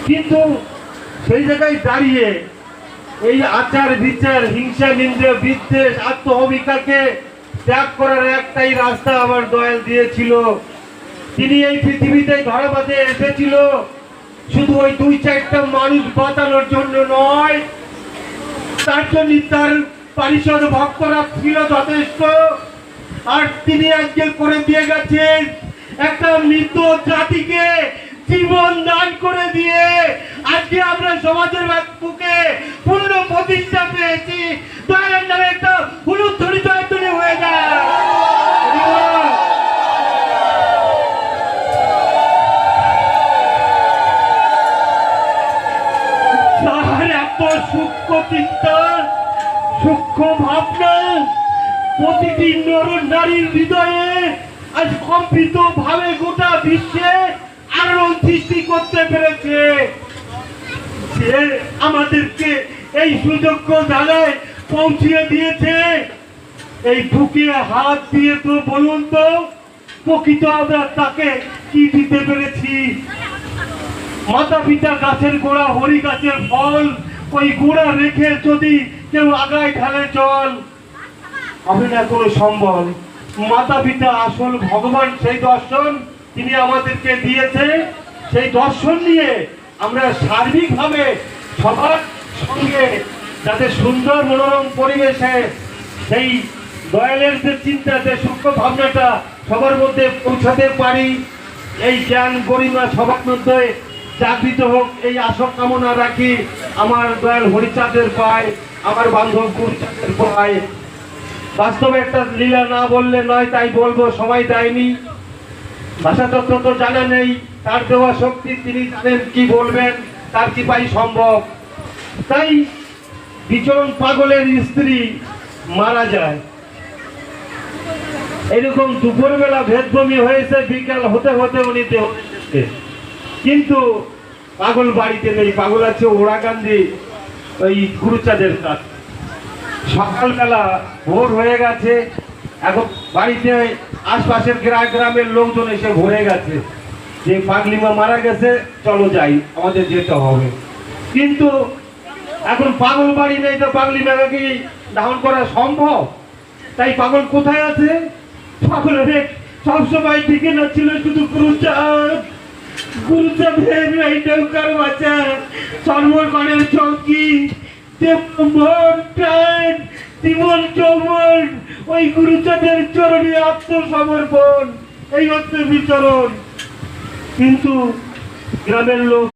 কিন্তু সেই জায়গায় দাঁড়িয়ে এই আচার বিচার, হিংসা, নিন্দা, বিদ্বেষ, আত্মহমিকাকে ত্যাগ করার একটাই রাস্তা আমার দয়াল দিয়েছিল। তিনি এই পৃথিবীতে ধরাবাঁধে এসেছিল শুধু ওই 2-4টা মানুষ বাঁচানোর জন্য নয়, তার জন্য তার পারিষদ ভক্তরা ছিল যথেষ্ট। আর তিনি আজকে করে দিয়ে গেছেন একটা মৃত জাতিকে জীবন দান করে দিয়ে আজকে আমরা সমাজের বুকে পূর্ণ প্রতিষ্ঠা পেয়েছি। দয়ালের নামে একটা হুলুধ্বনি জয়ধ্বনি হয়ে যায়। এত সূক্ষ্ম চিন্তা, সূক্ষ্ম ভাবনা প্রতিটি নর নারীর হৃদয়ে আজ কম্পিত ভাবে গোটা বিশ্বে আলোড়ন সৃষ্টি করতে পেরেছে। সে আমাদেরকে এই সুযোগ্য জায়গায় পৌঁছিয়ে দিয়েছে। এই বুকে হাত দিয়ে তো বলুন তো প্রকৃত আমরা তাকে কি দিতে পেরেছি? মাতা পিতা গাছের গোড়া, হরি গাছের ফল, ওই গোড়া রেখে যদি কেউ আগায় ঢালে জল, হবে না কোনো সম্বল। মাতা পিতা আসল ভগবান, সেই দর্শন তিনি আমাদেরকে দিয়েছে। সেই দর্শন নিয়ে আমরা সার্বিকভাবে সবার সঙ্গে যাতে সুন্দর মনোরম পরিবেশে সেই দয়ালের যে চিন্তা, যে সূক্ষ্ম ভাবনাটা সবার মধ্যে পৌঁছাতে পারি, এই জ্ঞান গরিমা সবার মধ্যে জাগৃত হোক, এই আশা কামনা রাখি আমার দয়াল হরিচাঁদের পায়, আমার বান্ধব গুরুচাঁদের পায়। বাস্তবে একটা লীলা না বললে নয়, তাই বলবো, সময় দেয়নি, ভাষা তত্ত্ব তো জানা নেই, তার দেওয়া শক্তি তিনি জানেন কি বলবেন, তার কি পাই সম্ভব। তাই বিচরণ পাগলের স্ত্রী মারা যায়, এরকম দুপুরবেলা ভেদভূমি হয়েছে, বিকাল হতে হতে উনি দেহ, কিন্তু পাগল বাড়িতে নেই। পাগল আছে ওড়াকান্দি ওই গুরুচাঁদের কাছে। সকালবেলা ভোর হয়ে গেছে, এখন বাড়িতে আশপাশের গ্রামের লোকজন এসে ভরে গেছে যে পাগলিমা মারা গেছে, চলো যাই, আমাদের যেতে হবে। কিন্তু এখন পাগল বাড়ি নেই, তো পাগলিমাকে কি দাহন করা সম্ভব? তাই পাগল কোথায় আছে? পাগলের সবসময় ঠিকানা ছিল শুধু গুরুচাঁদ। গুরুচাঁদের এই নৌকার বাচ্চা সর্বগণের চৌকি, জীবন যৌবন ওই গুরুচাঁদের চরণে আত্মসমর্পণ, এই হচ্ছে বিচরণ। কিন্তু গ্রামের লোক